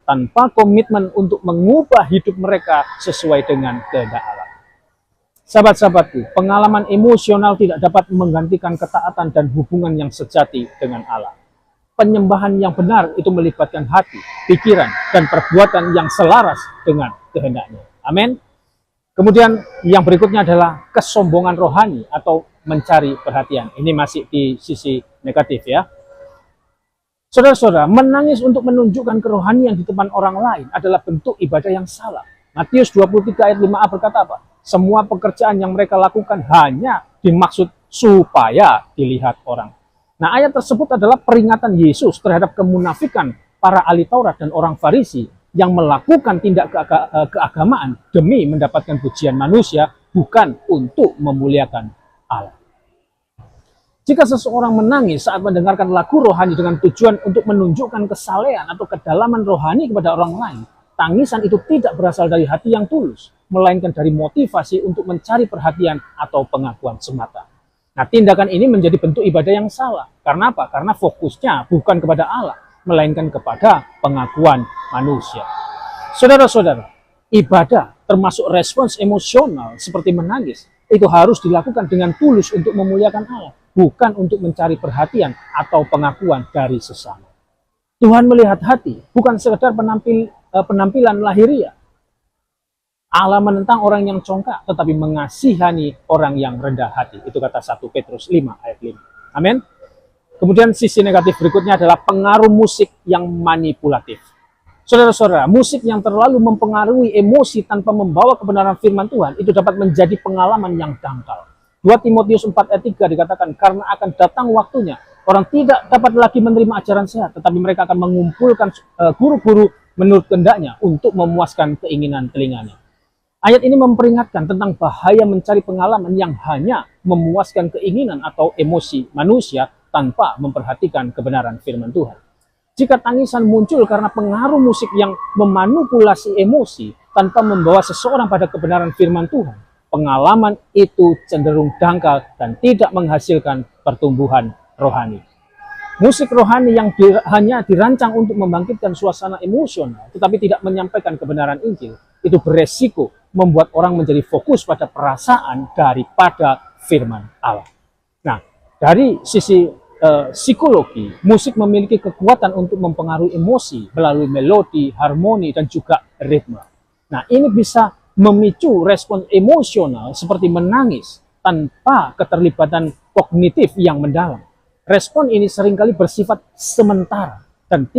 tanpa komitmen untuk mengubah hidup mereka sesuai dengan kehendak Allah. Sahabat-sahabatku, pengalaman emosional tidak dapat menggantikan ketaatan dan hubungan yang sejati dengan Allah. Penyembahan yang benar itu melibatkan hati, pikiran, dan perbuatan yang selaras dengan kehendaknya. Amin. Kemudian yang berikutnya adalah kesombongan rohani atau mencari perhatian. Ini masih di sisi negatif ya. Saudara-saudara, menangis untuk menunjukkan kerohanian di depan orang lain adalah bentuk ibadah yang salah. Matius 23 ayat 5a berkata apa? Semua pekerjaan yang mereka lakukan hanya dimaksud supaya dilihat orang. Nah, ayat tersebut adalah peringatan Yesus terhadap kemunafikan para ahli Taurat dan orang Farisi yang melakukan tindak keagamaan demi mendapatkan pujian manusia, bukan untuk memuliakan Allah. Jika seseorang menangis saat mendengarkan lagu rohani dengan tujuan untuk menunjukkan kesalehan atau kedalaman rohani kepada orang lain, tangisan itu tidak berasal dari hati yang tulus, melainkan dari motivasi untuk mencari perhatian atau pengakuan semata. Nah, tindakan ini menjadi bentuk ibadah yang salah. Karena apa? Karena fokusnya bukan kepada Allah, melainkan kepada pengakuan manusia. Saudara-saudara, ibadah termasuk respons emosional seperti menangis, itu harus dilakukan dengan tulus untuk memuliakan Allah, bukan untuk mencari perhatian atau pengakuan dari sesama. Tuhan melihat hati, bukan sekedar penampilan lahiriah. Allah menentang orang yang congkak, tetapi mengasihani orang yang rendah hati. Itu kata 1 Petrus 5 ayat 5. Amin. Kemudian sisi negatif berikutnya adalah pengaruh musik yang manipulatif. Saudara-saudara, musik yang terlalu mempengaruhi emosi tanpa membawa kebenaran firman Tuhan, itu dapat menjadi pengalaman yang dangkal. 2 Timotius 4 ayat 3 dikatakan, karena akan datang waktunya, orang tidak dapat lagi menerima ajaran sehat, tetapi mereka akan mengumpulkan guru-guru menurut kehendaknya untuk memuaskan keinginan telinganya. Ayat ini memperingatkan tentang bahaya mencari pengalaman yang hanya memuaskan keinginan atau emosi manusia tanpa memperhatikan kebenaran firman Tuhan. Jika tangisan muncul karena pengaruh musik yang memanipulasi emosi tanpa membawa seseorang pada kebenaran firman Tuhan, pengalaman itu cenderung dangkal dan tidak menghasilkan pertumbuhan rohani. Musik rohani yang hanya dirancang untuk membangkitkan suasana emosional, tetapi tidak menyampaikan kebenaran Injil, itu beresiko membuat orang menjadi fokus pada perasaan daripada firman Allah. Nah, dari sisi psikologi, musik memiliki kekuatan untuk mempengaruhi emosi melalui melodi, harmoni, dan juga ritme. Nah, ini bisa memicu respon emosional seperti menangis tanpa keterlibatan kognitif yang mendalam. Respon ini seringkali bersifat sementara dan